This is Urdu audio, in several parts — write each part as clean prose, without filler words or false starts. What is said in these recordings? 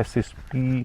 SSP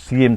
CM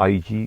IG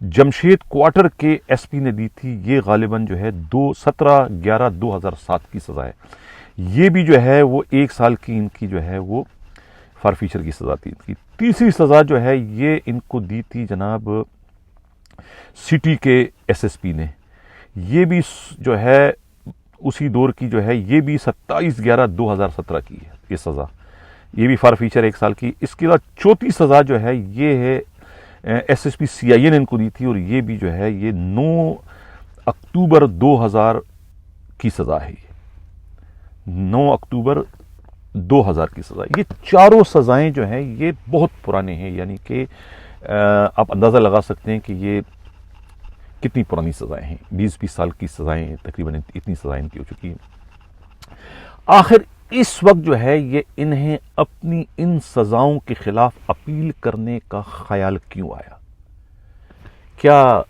Jamshed quarter کے ایس پی نے دی تھی، یہ غالباً جو ہے 17/11/2007 کی سزا ہے۔ یہ بھی جو ہے وہ 1 سال کی ان کی جو ہے وہ فار فیچر کی سزا تھی۔ تیسری سزا جو ہے یہ ان کو دی تھی جناب سٹی کے ایس ایس پی نے، یہ بھی جو ہے اسی دور کی جو ہے، یہ بھی 27/11/2017 کی ہے یہ سزا، یہ بھی فار فیچر 1 سال کی۔ اس کے بعد چوتھی سزا جو ہے یہ ہے ایس ایس پی سی آئی اے نے ان کو دی تھی، اور یہ بھی جو ہے یہ 9 اکتوبر 2000 کی سزا ہے، 9 اکتوبر 2000 کی سزا۔ یہ چاروں سزائیں جو ہیں یہ بہت پرانے ہیں، یعنی کہ آپ اندازہ لگا سکتے ہیں کہ یہ کتنی پرانی سزائیں ہیں، 20 سال کی سزائیں ہیں، تقریباً اتنی سزائیں کی ہو چکی ہیں۔ آخر اس وقت جو ہے یہ انہیں اپنی ان سزاؤں کے خلاف اپیل کرنے کا خیال کیوں آیا؟ کیا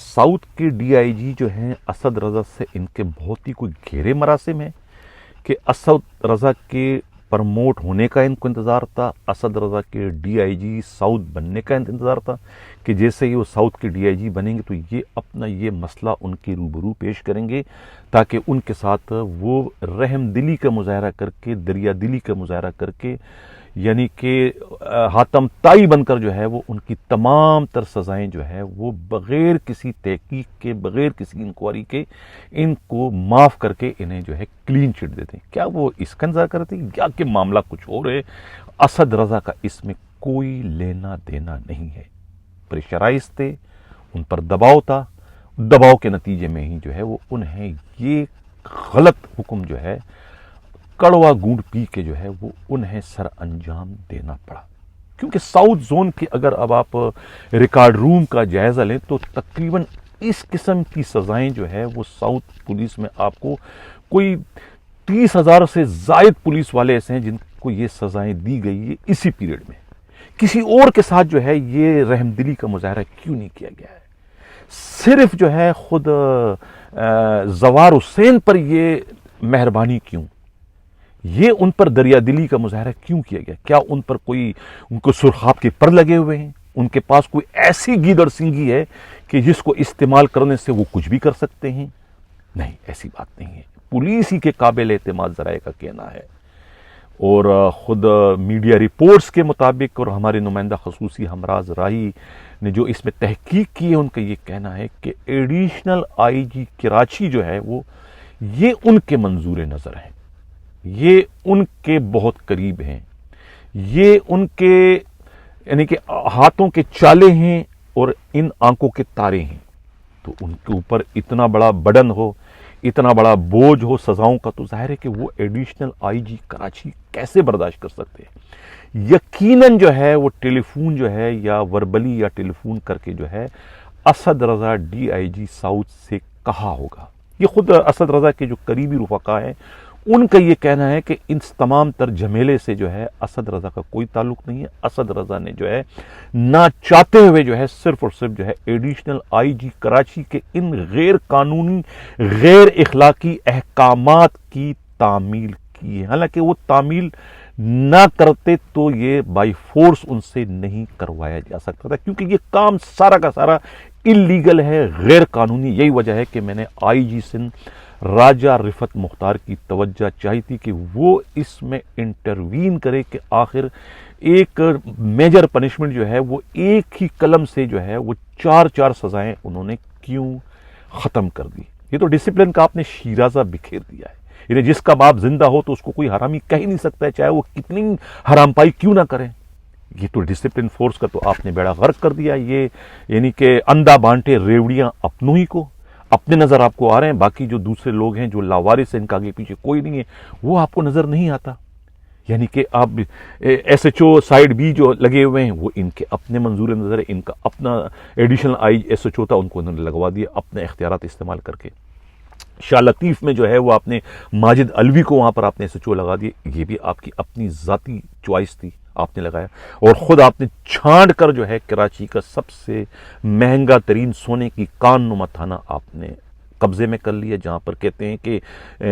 ساؤتھ کے ڈی آئی جی جو ہیں اسد رضا سے ان کے بہت ہی کوئی گہرے مراسم ہیں کہ اسد رضا کے پرموٹ ہونے کا ان کو انتظار تھا، اسد رضا کے ڈی آئی جی ساؤتھ بننے کا انتظار تھا کہ جیسے ہی وہ ساؤتھ کے ڈی آئی جی بنیں گے تو یہ اپنا یہ مسئلہ ان کے روبرو پیش کریں گے تاکہ ان کے ساتھ وہ رحم دلی کا مظاہرہ کر کے، دریا دلی کا مظاہرہ کر کے، یعنی کہ حاتم طائی بن کر جو ہے وہ ان کی تمام تر سزائیں جو ہے وہ بغیر کسی تحقیق کے، بغیر کسی انکوائری کے ان کو معاف کر کے انہیں جو ہے کلین چٹ دیتے ہیں۔ کیا وہ اس کا انتظار کرتے ہیں یا کہ معاملہ کچھ اور ہے؟ اسد رضا کا اس میں کوئی لینا دینا نہیں ہے، پریشرائز تھے، ان پر دباؤ تھا، دباؤ کے نتیجے میں ہی جو ہے وہ انہیں یہ غلط حکم جو ہے کڑوا گونڈ پی کے جو ہے وہ انہیں سر انجام دینا پڑا۔ کیونکہ ساؤتھ زون کے اگر اب آپ ریکارڈ روم کا جائزہ لیں تو تقریباً اس قسم کی سزائیں جو ہے وہ ساؤتھ پولیس میں آپ کو کوئی 30,000 سے زائد پولیس والے ایسے ہیں جن کو یہ سزائیں دی گئی ہے اسی پیریڈ میں۔ کسی اور کے ساتھ جو ہے یہ رحم دلی کا مظاہرہ کیوں نہیں کیا گیا ہے؟ صرف جو ہے خود زوار حسین پر یہ مہربانی کیوں؟ یہ ان پر دریا دلی کا مظاہرہ کیوں کیا گیا؟ کیا ان پر کوئی ان کو سرخاب کے پر لگے ہوئے ہیں؟ ان کے پاس کوئی ایسی گیدڑ سنگھی ہے کہ جس کو استعمال کرنے سے وہ کچھ بھی کر سکتے ہیں؟ نہیں، ایسی بات نہیں ہے۔ پولیس ہی کے قابل اعتماد ذرائع کا کہنا ہے، اور خود میڈیا رپورٹس کے مطابق اور ہمارے نمائندہ خصوصی ہمراز راہی نے جو اس میں تحقیق کی ہے ان کا یہ کہنا ہے کہ ایڈیشنل آئی جی کراچی جو ہے وہ یہ ان کے منظور نظر ہیں، یہ ان کے بہت قریب ہیں، یہ ان کے یعنی کہ ہاتھوں کے چالے ہیں اور ان آنکھوں کے تارے ہیں، تو ان کے اوپر اتنا بڑا برڈن ہو، اتنا بڑا بوجھ ہو سزاؤں کا، تو ظاہر ہے کہ وہ ایڈیشنل آئی جی کراچی کیسے برداشت کر سکتے ہیں؟ یقیناً جو ہے وہ ٹیلی فون جو ہے یا وربلی یا ٹیلی فون کر کے جو ہے اسد رضا ڈی آئی جی ساؤتھ سے کہا ہوگا۔ یہ خود اسد رضا کے جو قریبی رفقا ہیں ان کا یہ کہنا ہے کہ ان تمام تر جھمیلے سے جو ہے اسد رضا کا کوئی تعلق نہیں ہے۔ اسد رضا نے جو ہے نہ چاہتے ہوئے جو ہے صرف اور صرف جو ہے ایڈیشنل آئی جی کراچی کے ان غیر قانونی، غیر اخلاقی احکامات کی تعمیل کی ہے۔ حالانکہ وہ تعمیل نہ کرتے تو یہ بائی فورس ان سے نہیں کروایا جا سکتا تھا، کیونکہ یہ کام سارا کا سارا اللیگل ہے، غیر قانونی۔ یہی وجہ ہے کہ میں نے آئی جی سندھ راجہ رفت مختار کی توجہ چاہی تھی کہ وہ اس میں انٹروین کرے کہ آخر ایک میجر پنشمنٹ جو ہے وہ ایک ہی قلم سے جو ہے وہ 4 سزائیں انہوں نے کیوں ختم کر دی۔ یہ تو ڈسپلن کا آپ نے شیرازہ بکھیر دیا ہے، یعنی جس کا باپ زندہ ہو تو اس کو کوئی حرامی کہہ ہی نہیں سکتا ہے، چاہے وہ کتنی حرام پائی کیوں نہ کریں۔ یہ تو ڈسپلن فورس کا تو آپ نے بیڑا غرق کر دیا۔ یہ یعنی کہ اندھا بانٹے ریوڑیاں اپنوں ہی کو، اپنے نظر آپ کو آ رہے ہیں، باقی جو دوسرے لوگ ہیں جو لاوارث ہیں، ان کا آگے پیچھے کوئی نہیں ہے، وہ آپ کو نظر نہیں آتا۔ یعنی کہ آپ ایس ایچ او سائیڈ بی جو لگے ہوئے ہیں وہ ان کے اپنے منظور نظر ہے، ان کا اپنا additional I S H O تھا، ان کو انہوں نے لگوا دیا اپنے اختیارات استعمال کر کے۔ شاہ لطیف میں جو ہے وہ آپ نے ماجد علوی کو وہاں پر آپ نے ایس ایچ او لگا دیے، یہ بھی آپ کی اپنی ذاتی چوائس تھی، آپ نے لگایا۔ اور خود آپ نے چھانٹ کر جو ہے کراچی کا سب سے مہنگا ترین سونے کی کان نما تھانہ آپ نے قبضے میں کر لیا، جہاں پر کہتے ہیں کہ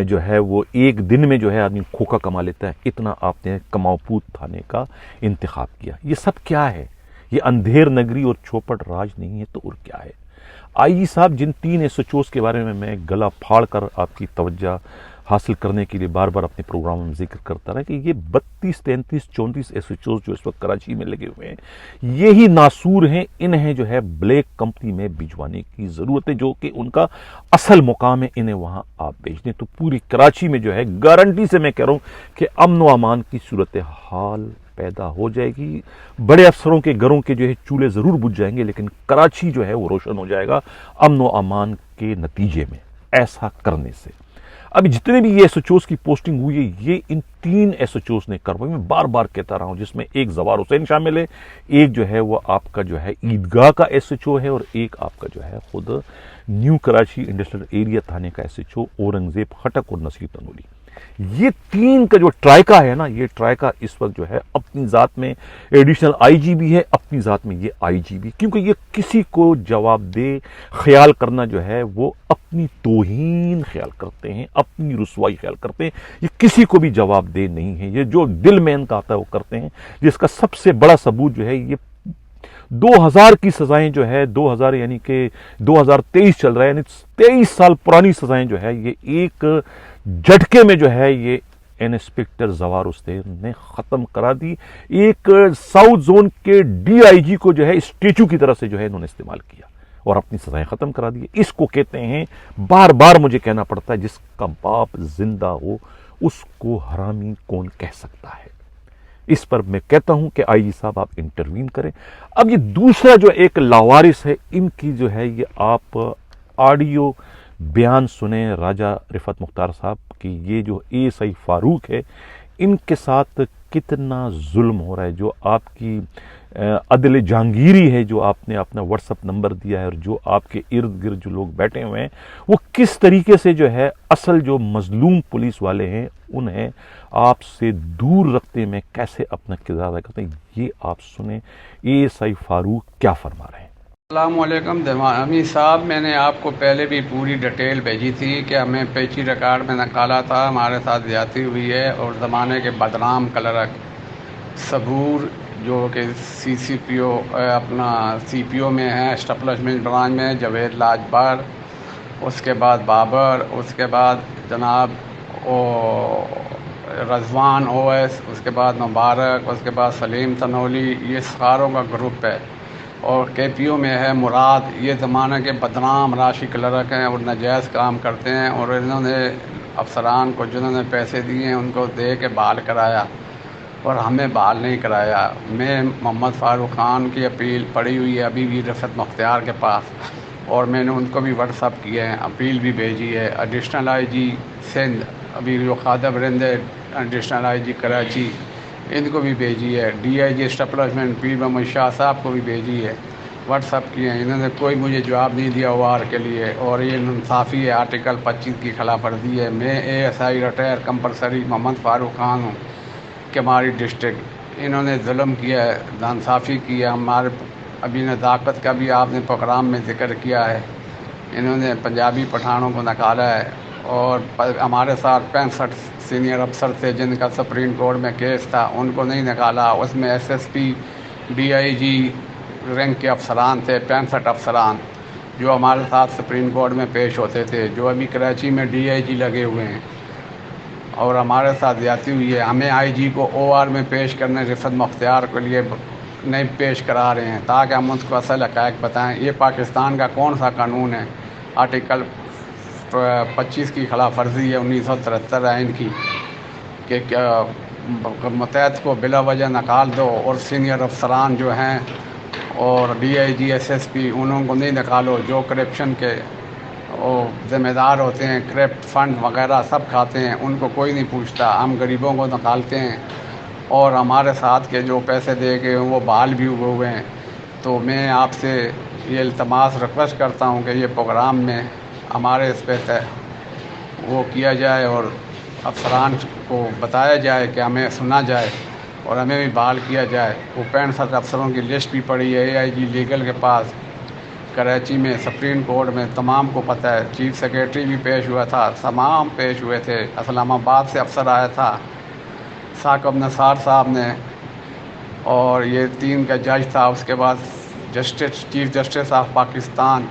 جو ہے وہ ایک دن میں جو ہے آدمی کھوکا کما لیتا ہے، اتنا آپ نے کماؤ پوت تھانے کا انتخاب کیا۔ یہ سب کیا ہے؟ یہ اندھیر نگری اور چوپٹ راج نہیں ہے تو اور کیا ہے؟ آئی جی صاحب، جن 3 SHOs کے بارے میں گلا پھاڑ کر آپ کی توجہ حاصل کرنے کے لیے بار بار اپنے پروگرام میں ذکر کرتا رہا کہ یہ 32 33 34 SHOs جو اس وقت کراچی میں لگے ہوئے ہیں، یہی ناسور ہیں، انہیں جو ہے بلیک کمپنی میں بھجوانے کی ضرورت ہے، جو کہ ان کا اصل مقام ہے، انہیں وہاں آپ بھیج دیں تو پوری کراچی میں جو ہے گارنٹی سے میں کہہ رہا ہوں کہ امن و امان کی صورتحال پیدا ہو جائے گی۔ بڑے افسروں کے گھروں کے جو ہے چولہے ضرور بجھ جائیں گے، لیکن کراچی جو ہے وہ روشن ہو جائے گا امن و امان کے نتیجے میں ایسا کرنے سے۔ ابھی جتنے بھی یہ SHOs کی پوسٹنگ ہوئی ہے، یہ ان 3 SHOs نے کروائی، میں بار بار کہتا رہا ہوں، جس میں ایک زوار حسین شامل ہے، ایک جو ہے وہ آپ کا جو ہے عیدگاہ کا SHO ہے، اور ایک آپ کا جو ہے خود نیو کراچی انڈسٹریل ایریا تھانے کا SHO اورنگزیب خٹک اور نصیر تنولی۔ یہ 3 کا جو ٹرائکا ہے نا، یہ ٹرائکا اس وقت جو ہے اپنی ذات میں ایڈیشنل IG بھی ہے، اپنی ذات میں یہ IG بھی، کیونکہ یہ کسی کو جواب دے خیال کرنا جو ہے وہ اپنی توہین خیال کرتے ہیں، اپنی رسوائی خیال کرتے ہیں، یہ کسی کو بھی جواب دہ نہیں ہے، یہ جو دل میں ان کا آتا ہے وہ کرتے ہیں، جس کا سب سے بڑا ثبوت جو ہے یہ 2000 کی سزائیں جو ہے 2000 یعنی کہ 2023 چل رہا ہے، یعنی 23 سال پرانی سزائیں جو ہے یہ ایک جھٹکے میں جو ہے یہ انسپیکٹر زوار حسین نے ختم کرا دی۔ ایک ساؤتھ زون کے DIG کو جو ہے اسٹیچو کی طرح سے جو ہے انہوں نے استعمال کیا اور اپنی سزائیں ختم کرا دی۔ اس کو کہتے ہیں، بار بار مجھے کہنا پڑتا ہے، جس کا باپ زندہ ہو اس کو حرامی کون کہہ سکتا ہے؟ اس پر میں کہتا ہوں کہ IG صاحب آپ انٹروین کریں۔ اب یہ دوسرا جو ایک لاوارث ہے، ان کی جو ہے یہ آپ آڈیو بیان سنیں راجہ رفعت مختار صاحب کی، یہ جو ASI فاروق ہے، ان کے ساتھ کتنا ظلم ہو رہا ہے، جو آپ کی عدل جہانگیری ہے، جو آپ نے اپنا WhatsApp نمبر دیا ہے، اور جو آپ کے ارد گرد جو لوگ بیٹھے ہوئے ہیں، وہ کس طریقے سے جو ہے اصل جو مظلوم پولیس والے ہیں انہیں آپ سے دور رکھتے میں کیسے اپنا کردار ادا کرتے ہیں، یہ آپ سنیں ASI فاروق کیا فرما رہے ہیں۔ السلام علیکم امیر صاحب، میں نے آپ کو پہلے بھی پوری ڈیٹیل بھیجی تھی کہ ہمیں پیچی ریکارڈ میں نکالا تھا، ہمارے ساتھ زیادتی ہوئی ہے، اور زمانے کے بدنام کلرک صبور جو کہ CCPO اپنا CPO میں ہے، اسٹیبلشمنٹ برانچ میں، جاوید لاجبر، اس کے بعد بابر، اس کے بعد جناب رضوان OS، اس کے بعد مبارک، اس کے بعد سلیم تنولی، یہ ساروں کا گروپ ہے، اور KPO میں ہے مراد۔ یہ زمانہ کے بدنام راشی کلرک ہیں اور ناجائز کام کرتے ہیں، اور انہوں نے افسران کو جنہوں نے پیسے دیے ہیں ان کو دے کے بحال کرایا، اور ہمیں بحال نہیں کرایا۔ میں محمد فاروق خان کی اپیل پڑی ہوئی ہے ابھی بھی رفعت مختار کے پاس، اور میں نے ان کو بھی WhatsApp کیا ہے، اپیل بھی بھیجی ہے۔ ایڈیشنل IG سندھ ابھی جو خادم رندے ایڈیشنل IG کراچی، ان کو بھی بھیجی ہے۔ DIG اسٹیبلشمنٹ پیر محمد شاہ صاحب کو بھی بھیجی ہے، WhatsApp کیے ہیں، انہوں نے کوئی مجھے جواب نہیں دیا OR کے لیے، اور یہ ناانصافی ہے، آرٹیکل 25 کی خلاف ورزی ہے۔ میں ASI ریٹائر کمپلسری محمد فاروق خان ہوں، کماری ڈسٹرکٹ۔ انہوں نے ظلم کیا ہے، ناانصافی کی ہے، ہمارے ابھی نزاکت کا بھی آپ نے پروگرام میں ذکر کیا ہے، انہوں نے پنجابی پٹھانوں کو نکالا ہے، اور ہمارے ساتھ 65 سینئر افسر تھے جن کا سپریم کورٹ میں کیس تھا، ان کو نہیں نکالا۔ اس میں SSP DIG رینک کے افسران تھے، 65 افسران جو ہمارے ساتھ سپریم کورٹ میں پیش ہوتے تھے، جو ابھی کراچی میں DIG لگے ہوئے ہیں، اور ہمارے ساتھ زیادتی ہوئی ہے۔ ہمیں IG کو OR میں پیش کرنے رفعت مختار کے لیے نہیں پیش کرا رہے ہیں تاکہ ہم اس کو اصل حقائق بتائیں۔ یہ پاکستان کا کون سا قانون ہے؟ آرٹیکل 25 کی خلاف ورزی ہے، 1973 آئین کی، کہ متحد کو بلا وجہ نکال دو، اور سینئر افسران جو ہیں اور DIG SSP انہوں کو نہیں نکالو، جو کرپشن کے ذمہ دار ہوتے ہیں، کرپٹ فنڈ وغیرہ سب کھاتے ہیں، ان کو کوئی نہیں پوچھتا، ہم غریبوں کو نکالتے ہیں، اور ہمارے ساتھ کے جو پیسے دے کے وہ بحال بھی ہوئے ہیں۔ تو میں آپ سے یہ التماس ریکویسٹ کرتا ہوں کہ یہ پروگرام میں ہمارے اس پہ وہ کیا جائے، اور افسران کو بتایا جائے کہ ہمیں سنا جائے، اور ہمیں بھی بحال کیا جائے۔ وہ 65 افسروں کی لسٹ بھی پڑی ہے AIG لیگل کے پاس کراچی میں، سپریم کورٹ میں، تمام کو پتہ ہے۔ چیف سیکریٹری بھی پیش ہوا تھا، تمام پیش ہوئے تھے، اسلام آباد سے افسر آیا تھا، ثاقب نثار صاحب نے اور یہ 3 کا جج تھا. اس کے بعد چیف جسٹس آف پاکستان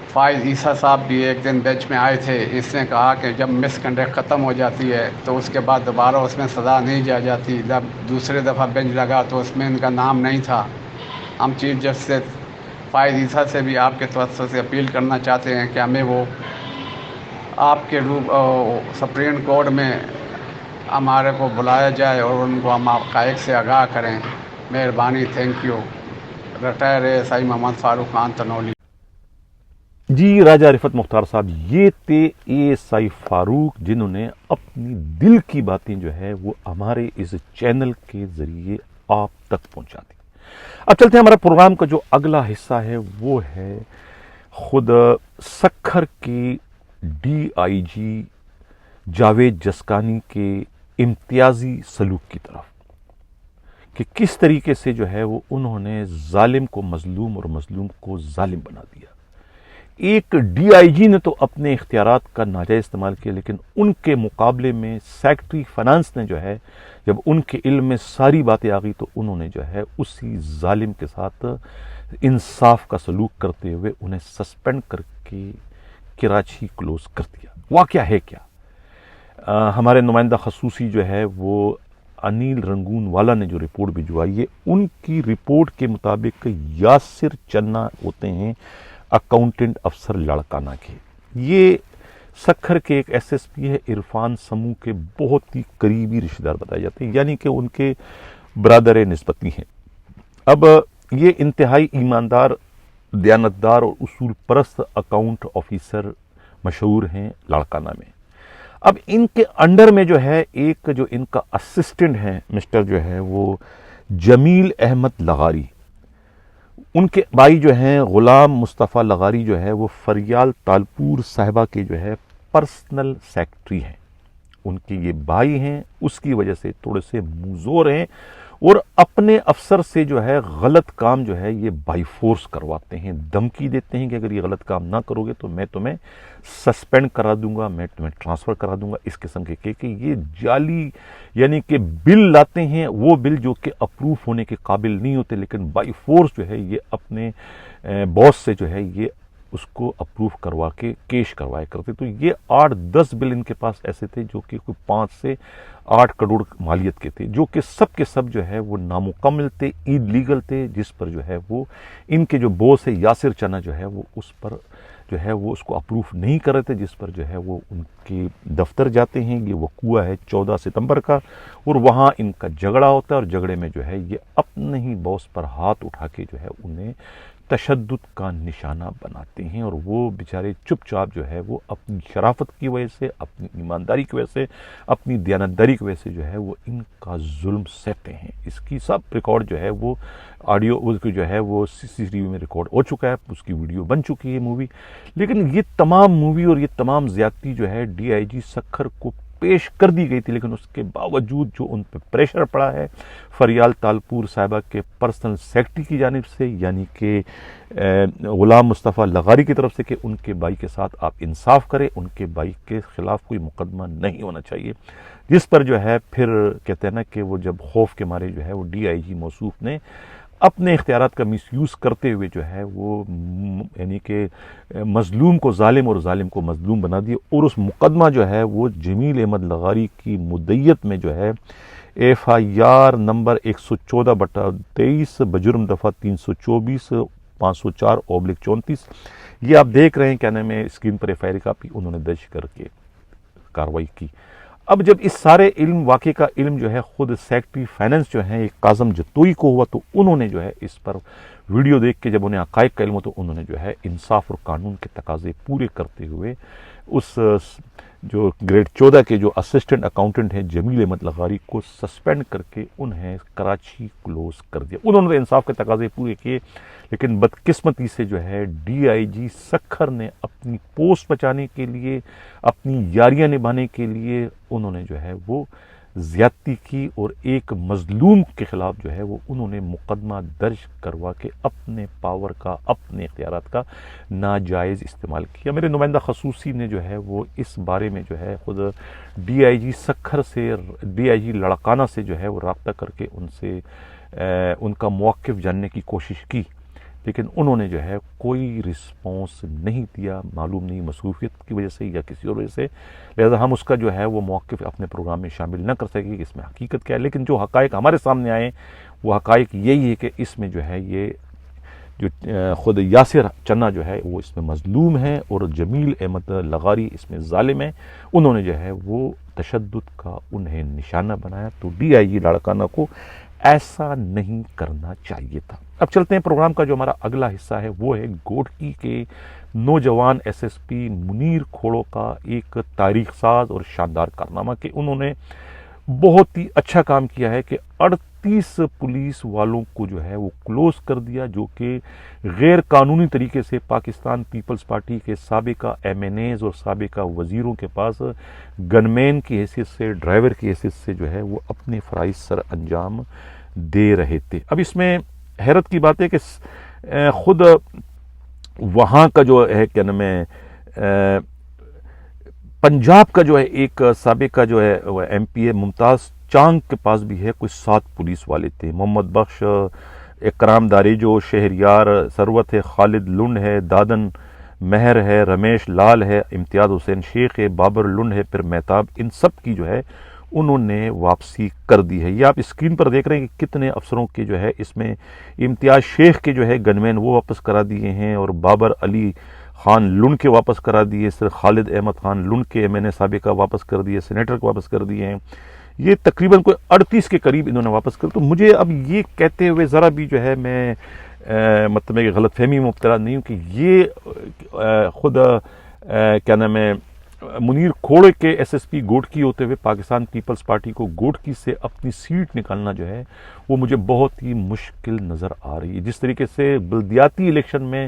فائز عیسیٰ صاحب بھی ایک دن بینچ میں آئے تھے. اس نے کہا کہ جب مس کنڈکٹ ختم ہو جاتی ہے تو اس کے بعد دوبارہ اس میں سزا نہیں دی جاتی. جب دوسرے دفعہ بینچ لگا تو اس میں ان کا نام نہیں تھا. ہم چیف جسٹس فائز عیسیٰ سے بھی آپ کے توسط سے اپیل کرنا چاہتے ہیں کہ ہمیں وہ آپ کے سپریم کورٹ میں ہمارے کو بلایا جائے اور ان کو ہم حقائق سے آگاہ کریں. مہربانی. Thank you. ریٹائر ASI محمد فاروق خان تنولی. جی راجہ رفت مختار صاحب، یہ تھے ASI فاروق، جنہوں نے اپنی دل کی باتیں جو ہے وہ ہمارے اس چینل کے ذریعے آپ تک پہنچا دی. اب چلتے ہیں ہمارا پروگرام کا جو اگلا حصہ ہے وہ ہے خود سکھر کے DIG جاوید جسکانی کے امتیازی سلوک کی طرف، کہ کس طریقے سے جو ہے وہ انہوں نے ظالم کو مظلوم اور مظلوم کو ظالم بنا دیا. ایک DIG نے تو اپنے اختیارات کا ناجائز استعمال کیا، لیکن ان کے مقابلے میں سیکرٹری فائنانس نے جو ہے جب ان کے علم میں ساری باتیں آ گئی تو انہوں نے جو ہے اسی ظالم کے ساتھ انصاف کا سلوک کرتے ہوئے انہیں سسپینڈ کر کے کراچی کلوز کر دیا. واقعہ ہے کیا؟ ہمارے نمائندہ خصوصی جو ہے وہ انیل رنگون والا نے جو رپورٹ بھجوائی ہے، ان کی رپورٹ کے مطابق یاسر چنا ہوتے ہیں اکاؤنٹنٹ افسر لاڑکانہ کے. یہ سکھر کے ایک SSP ہے، عرفان سمو کے بہت ہی قریبی رشتہ دار بتائے جاتے ہیں، یعنی کہ ان کے برادر نسبتی ہیں. اب یہ انتہائی ایماندار، دیانتدار اور اصول پرست اکاؤنٹ آفیسر مشہور ہیں لاڑکانہ میں. اب ان کے انڈر میں جو ہے ایک جو ان کا اسسٹنٹ ہے مسٹر جو ہے وہ جمیل احمد لغاری، ان کے بھائی جو ہیں غلام مصطفیٰ لغاری جو ہے وہ فریال تالپور صاحبہ کے جو ہے پرسنل سیکرٹری ہیں. ان کے یہ بھائی ہیں، اس کی وجہ سے تھوڑے سے منظور ہیں اور اپنے افسر سے جو ہے غلط کام جو ہے یہ بائی فورس کرواتے ہیں، دھمکی دیتے ہیں کہ اگر یہ غلط کام نہ کرو گے تو میں تمہیں سسپینڈ کرا دوں گا، میں تمہیں ٹرانسفر کرا دوں گا. اس قسم کے کہ یہ جعلی یعنی کہ بل لاتے ہیں، وہ بل جو کہ اپروو ہونے کے قابل نہیں ہوتے، لیکن بائی فورس جو ہے یہ اپنے باس سے جو ہے یہ اس کو اپروو کروا کے کیش کروایا کرتے. تو یہ 8-10 بل ان کے پاس ایسے تھے جو کہ 5 سے 8 کروڑ مالیت کے تھے، جو کہ سب جو ہے وہ نامکمل تھے، لیگل تھے، جس پر جو ہے وہ ان کے جو باس ہے یاسر چنا جو ہے وہ اس پر جو ہے وہ اس کو اپروو نہیں کر رہے تھے، جس پر جو ہے وہ ان کے دفتر جاتے ہیں. یہ وقوع ہے 14 ستمبر کا، اور وہاں ان کا جھگڑا ہوتا ہے، اور جھگڑے میں جو ہے یہ اپنے ہی باس پر ہاتھ اٹھا کے جو ہے انہیں تشدد کا نشانہ بناتے ہیں. اور وہ بیچارے چپ چاپ جو ہے وہ اپنی شرافت کی وجہ سے، اپنی ایمانداری کی وجہ سے، اپنی دیانتداری کی وجہ سے جو ہے وہ ان کا ظلم سہتے ہیں. اس کی سب ریکارڈ جو ہے وہ آڈیو اس کی جو ہے وہ CCTV میں ریکارڈ ہو چکا ہے، اس کی ویڈیو بن چکی ہے مووی. لیکن یہ تمام مووی اور یہ تمام زیادتی جو ہے DIG سکھر کو پیش کر دی گئی تھی، لیکن اس کے باوجود جو ان پہ پریشر پڑا ہے فریال تالپور صاحبہ کے پرسنل سیکرٹری کی جانب سے، یعنی کہ غلام مصطفیٰ لغاری کی طرف سے، کہ ان کے بھائی کے ساتھ آپ انصاف کریں، ان کے بھائی کے خلاف کوئی مقدمہ نہیں ہونا چاہیے. جس پر جو ہے پھر کہتے ہیں نا کہ وہ جب خوف کے مارے جو ہے وہ DIG موصوف نے اپنے اختیارات کا مس یوز کرتے ہوئے جو ہے وہ یعنی کہ مظلوم کو ظالم اور ظالم کو مظلوم بنا دیا. اور اس مقدمہ جو ہے وہ جمیل احمد لغاری کی مدعیت میں جو ہے FIR نمبر 114/23 بجرم دفعہ 324 504/34 یہ آپ دیکھ رہے ہیں، کیا نام ہے اسکرین پر FIR کاپی انہوں نے درج کر کے کارروائی کی. اب جب اس سارے واقعے کا علم جو ہے خود سیکرٹری فائنانس جو ہے ایک کاظم جتوئی کو ہوا، تو انہوں نے جو ہے اس پر ویڈیو دیکھ کے جب انہیں حقائق کا علم ہو تو انہوں نے جو ہے انصاف اور قانون کے تقاضے پورے کرتے ہوئے اس جو گریڈ 14 کے جو اسسٹنٹ اکاؤنٹنٹ ہیں جمیل احمد لغاری کو سسپینڈ کر کے انہیں کراچی کلوز کر دیا. انہوں نے انصاف کے تقاضے پورے کیے، لیکن بدقسمتی سے جو ہے DIG سکھر نے اپنی پوسٹ بچانے کے لیے، اپنی یاریاں نبھانے کے لیے انہوں نے جو ہے وہ زیادتی کی، اور ایک مظلوم کے خلاف جو ہے وہ انہوں نے مقدمہ درج کروا کے اپنے پاور کا، اپنے اختیارات کا ناجائز استعمال کیا. میرے نمائندہ خصوصی نے جو ہے وہ اس بارے میں جو ہے خود DIG سکھر سے، DIG لاڑکانہ سے جو ہے وہ رابطہ کر کے ان سے ان کا موقف جاننے کی کوشش کی، لیکن انہوں نے جو ہے کوئی رسپانس نہیں دیا، معلوم نہیں مصروفیت کی وجہ سے یا کسی اور وجہ سے، لہذا ہم اس کا جو ہے وہ موقف اپنے پروگرام میں شامل نہ کر سکے کہ اس میں حقیقت کیا ہے۔ لیکن جو حقائق ہمارے سامنے آئے وہ حقائق یہی ہے کہ اس میں جو ہے یہ جو خود یاسر چنا جو ہے وہ اس میں مظلوم ہے اور جمیل احمد لغاری اس میں ظالم ہے، انہوں نے جو ہے وہ تشدد کا انہیں نشانہ بنایا۔ تو ڈی آئی جی لاڑکانہ کو ایسا نہیں کرنا چاہیے تھا۔ اب چلتے ہیں پروگرام کا جو ہمارا اگلا حصہ ہے، وہ ہے گوٹکی کے نوجوان S S P Munir Khuhro کا ایک تاریخ ساز اور شاندار کارنامہ کہ انہوں نے بہت ہی اچھا کام کیا ہے کہ 38 پولیس والوں کو جو ہے وہ کلوز کر دیا، جو کہ غیر قانونی طریقے سے پاکستان پیپلز پارٹی کے سابقہ ایم این ایز اور سابقہ وزیروں کے پاس گن مین کی حیثیت سے، ڈرائیور کی حیثیت سے جو ہے وہ اپنے فرائض سر انجام دے رہے تھے۔ اب اس میں حیرت کی بات ہے کہ خود وہاں کا جو ہے کیا نام ہے پنجاب کا جو ہے ایک سابقہ جو ہے ایم پی اے ممتاز چانگ کے پاس بھی ہے کوئی 7 پولیس والے تھے، محمد بخش، اکرام داریجو، شہریار، ثروت ہے، خالد لنڈ ہے، دادن مہر ہے، رمیش لال ہے، امتیاز حسین شیخ ہے، بابر لنڈ ہے، پھر مہتاب، ان سب کی جو ہے انہوں نے واپسی کر دی ہے۔ یہ آپ اسکرین پر دیکھ رہے ہیں کہ کتنے افسروں کے جو ہے اس میں امتیاز شیخ کے جو ہے گن مین وہ واپس کرا دیے ہیں، اور بابر علی خان لنڈ کے واپس کرا دیے، صرف خالد احمد خان لنڈ کے ایم این اے سابقہ واپس کر دیے، سینیٹر کو واپس کر دیے ہیں۔ یہ تقریباً کوئی 38 کے قریب انہوں نے واپس کر۔ تو مجھے اب یہ کہتے ہوئے ذرا بھی جو ہے میں مطلب کہ غلط فہمی میں مبتلا نہیں ہوں کہ یہ خود کیا نام ہے منیر کھوڑے کے ایس ایس پی گوٹکی ہوتے ہوئے پاکستان پیپلز پارٹی کو گوٹکی سے اپنی سیٹ نکالنا جو ہے وہ مجھے بہت ہی مشکل نظر آ رہی ہے۔ جس طریقے سے بلدیاتی الیکشن میں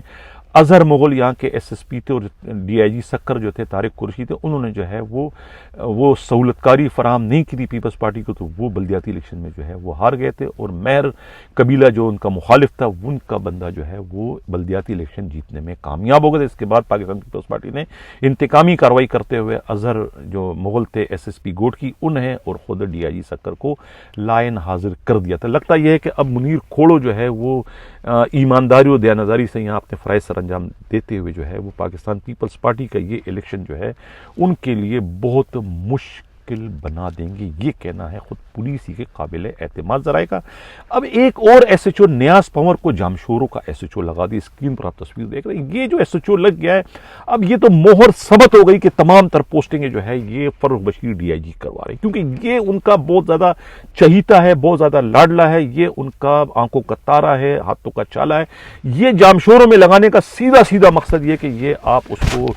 اظہر مغل یہاں کے ایس ایس پی تھے اور ڈی آئی جی سکر جو تھے، طارق قریشی تھے، انہوں نے جو ہے وہ سہولت کاری فراہم نہیں کی تھی پیپلز پارٹی کو، تو وہ بلدیاتی الیکشن میں جو ہے وہ ہار گئے تھے، اور مہر قبیلہ جو ان کا مخالف تھا ان کا بندہ جو ہے وہ بلدیاتی الیکشن جیتنے میں کامیاب ہو گئے تھے۔ اس کے بعد پاکستان پیپلز پارٹی نے انتقامی کارروائی کرتے ہوئے اظہر جو مغل تھے ایس ایس پی گوٹکی انہیں اور خود ڈی آئی جی سکر کو لائن حاضر کر دیا تھا۔ لگتا یہ ہے کہ اب منیر کھوڑو جو ہے وہ ایمانداری اور دیانتداری سے یہاں اپنے فرائض سر انجام دیتے ہوئے جو ہے وہ پاکستان پیپلز پارٹی کا یہ الیکشن جو ہے ان کے لیے بہت مشکل بنا دیں گے، یہ کہنا ہے خود پولیس ہی کے قابل اعتماد ذرائع کا۔ اب ایک اور ایس ایچ او نیاز پنور کو جامشورو کا ایس ایچ او لگا دی، اسکرین پر آپ تصویر دیکھ رہے ہیں۔ یہ جو ایس ایچ او لگ گیا ہے اب یہ تو مہر ثبت ہو گئی کہ تمام تر پوسٹنگیں جو ہے یہ فروخ بشیر ڈی آئی جی کروا رہے ہیں، کیونکہ یہ ان کا بہت زیادہ چہیتا ہے، بہت زیادہ لاڈلا ہے، یہ ان کا آنکھوں کا تارا ہے، ہاتھوں کا چالا ہے۔ یہ جامشورو میں لگانے کا سیدھا مقصد یہ کہ یہ آپ اس کو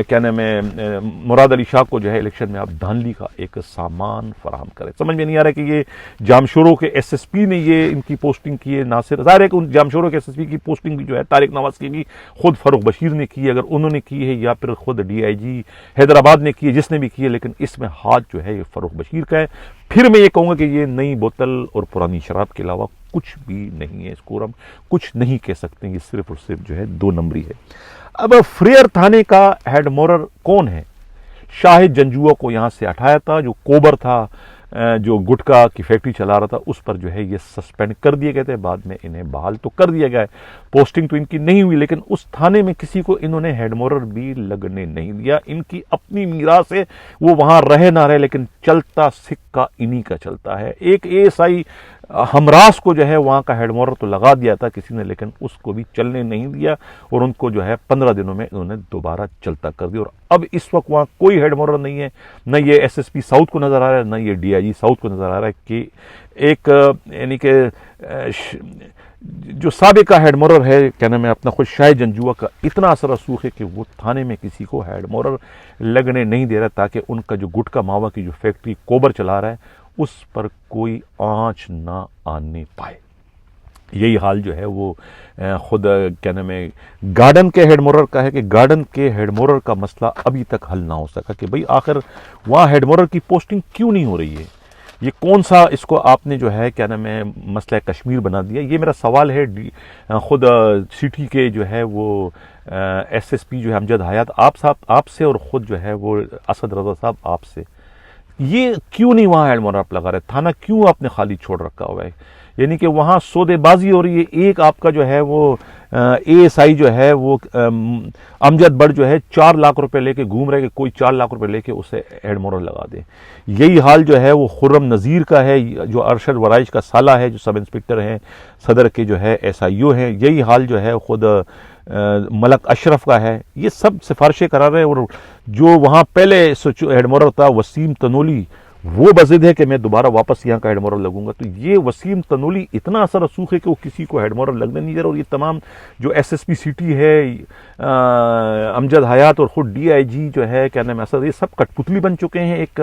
کیا نام ہے مراد علی شاہ کو جو ہے الیکشن میں آپ دھاندلی کا ایک سامان فراہم کرے۔ سمجھ میں نہیں آ رہا کہ یہ جامشورو کے ایس ایس پی نے یہ ان کی پوسٹنگ کی ہے، ناصر ظاہر ہے کہ ان جامشورو کے ایس ایس پی کی پوسٹنگ بھی جو ہے طارق نواز کی بھی خود فروخ بشیر نے کی ہے، اگر انہوں نے کی ہے، یا پھر خود ڈی آئی جی حیدرآباد نے کی ہے، جس نے بھی کی ہے، لیکن اس میں ہاتھ جو ہے یہ فروخ بشیر کا ہے۔ پھر میں یہ کہوں گا کہ یہ نئی بوتل اور پرانی شراب کے علاوہ کچھ بھی نہیں ہے، اس کو ہم کچھ نہیں کہہ سکتے، یہ صرف اور صرف جو ہے 2 نمبری ہے۔ اب فریئر تھانے کا ہیڈ مورر کون ہے؟ شاہد جنجوعہ کو یہاں سے ہٹایا تھا، جو کوبر تھا، جو گٹکا کی فیکٹری چلا رہا تھا، اس پر جو ہے یہ سسپینڈ کر دیے گئے تھے، بعد میں انہیں بحال تو کر دیا گیا ہے، پوسٹنگ تو ان کی نہیں ہوئی، لیکن اس تھانے میں کسی کو انہوں نے ہیڈ مورر بھی لگنے نہیں دیا۔ ان کی اپنی میراث ہے، وہ وہاں رہے نہ رہے، لیکن چلتا سکہ انہی کا چلتا ہے۔ ایک اے ایس آئی ہمراس کو جو ہے وہاں کا ہیڈ مورر تو لگا دیا تھا کسی نے، لیکن اس کو بھی چلنے نہیں دیا، اور ان کو جو ہے 15 دنوں میں انہوں نے دوبارہ چلتا کر دیا، اور اب اس وقت وہاں کوئی ہیڈ مورر نہیں ہے، نہ یہ ایس ایس پی ساؤتھ کو نظر آ رہا ہے، نہ یہ ڈی آئی جی ساؤتھ کو نظر آ رہا ہے کہ ایک یعنی کہ جو سابقہ ہیڈ مورر ہے کیا نام ہے اپنا خود شاہد جنجوعہ کا اتنا اثر رسوخ ہے کہ وہ تھانے میں کسی کو ہیڈ مورر لگنے نہیں دے رہا، تاکہ ان کا جو گٹکا ماوا کی جو فیکٹری کوبر چلا رہا ہے اس پر کوئی آنچ نہ آنے پائے۔ یہی حال جو ہے وہ خود کیا نام ہے گارڈن کے ہیڈ مورر کا ہے کہ گارڈن کے ہیڈ مورر کا مسئلہ ابھی تک حل نہ ہو سکا کہ بھئی آخر وہاں ہیڈ مورر کی پوسٹنگ کیوں نہیں ہو رہی ہے، یہ کون سا اس کو آپ نے جو ہے کیا نام ہے مسئلہ کشمیر بنا دیا۔ یہ میرا سوال ہے خود سٹی کے جو ہے وہ ایس ایس پی جو ہے امجد حیات آپ سے، اور خود جو ہے وہ اسد رضا صاحب آپ سے، یہ کیوں نہیں وہاں ہیڈ مورر آپ لگا رہے، تھانہ کیوں آپ نے خالی چھوڑ رکھا ہوا ہے؟ یعنی کہ وہاں سودے بازی ہو رہی ہے. ایک آپ کا جو ہے وہ ASI جو ہے وہ امجد بٹ جو ہے 4 لاکھ روپے لے کے گھوم رہے کہ کوئی 4 لاکھ روپے لے کے اسے ایڈمورل لگا دے. یہی حال جو ہے وہ خرم نذیر کا ہے جو ارشد ورائش کا سالہ ہے جو سب انسپکٹر ہیں صدر کے جو ہے SIO ہیں. یہی حال جو ہے خود ملک اشرف کا ہے. یہ سب سفارشیں کرا رہے ہیں. اور جو وہاں پہلے ایڈمورل تھا وسیم تنولی وہ بضد ہے کہ میں دوبارہ واپس یہاں کا ہیڈ مورل لگوں گا. تو یہ وسیم تنولی اتنا اثر رسوخ ہے کہ وہ کسی کو ہیڈ مورل لگنے نہیں دے رہا. اور یہ تمام جو SSP سٹی ہے امجد حیات اور خود DIG جو ہے کیا نام ہے اسد یہ سب کٹ پتلی بن چکے ہیں ایک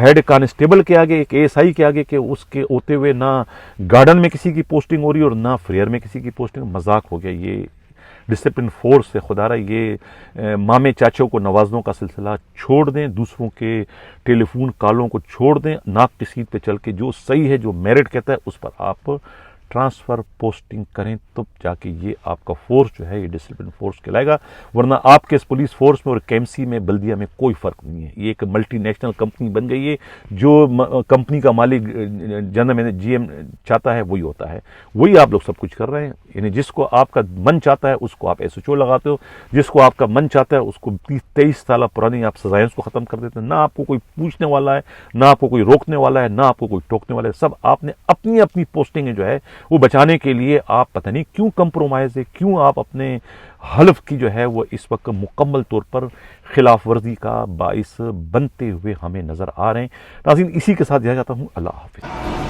ہیڈ کانسٹیبل کے آگے ایک ASI کے آگے کہ اس کے ہوتے ہوئے نہ گارڈن میں کسی کی پوسٹنگ ہو رہی اور نہ فریئر میں کسی کی پوسٹنگ. مذاق ہو گیا. یہ ڈسپلن فورس سے خدا رہا یہ مامے چاچوں کو نوازنوں کا سلسلہ چھوڑ دیں. دوسروں کے ٹیلی فون کالوں کو چھوڑ دیں. ناک کی سیٹ پہ چل کے جو صحیح ہے جو میرٹ کہتا ہے اس پر آپ ٹرانسفر پوسٹنگ کریں تب جا کے یہ آپ کا فورس جو ہے یہ ڈسپلن فورس کہلائے گا. ورنہ آپ کے اس پولیس فورس میں اور KMC میں بلدیہ میں کوئی فرق نہیں ہے. یہ ایک ملٹی نیشنل کمپنی بن گئی ہے. جو کمپنی کا مالک جنرل GM چاہتا ہے وہی ہوتا ہے. وہی آپ لوگ سب کچھ کر رہے ہیں. یعنی جس کو آپ کا من چاہتا ہے اس کو آپ SHO لگاتے ہو. جس کو آپ کا من چاہتا ہے اس کو 23 سالہ پرانی آپ سزائیں اس کو ختم کر دیتے ہیں. نہ آپ کو کوئی پوچھنے والا ہے نہ آپ کو کوئی روکنے والا ہے نہ آپ کو کوئی ٹوکنے والا ہے. سب آپ نے اپنی اپنی پوسٹنگیں جو ہے وہ بچانے کے لیے آپ پتہ نہیں کیوں کمپرومائز ہے, کیوں آپ اپنے حلف کی جو ہے وہ اس وقت مکمل طور پر خلاف ورزی کا باعث بنتے ہوئے ہمیں نظر آ رہے ہیں. ناظرین اسی کے ساتھ دیا جاتا ہوں. اللہ حافظ.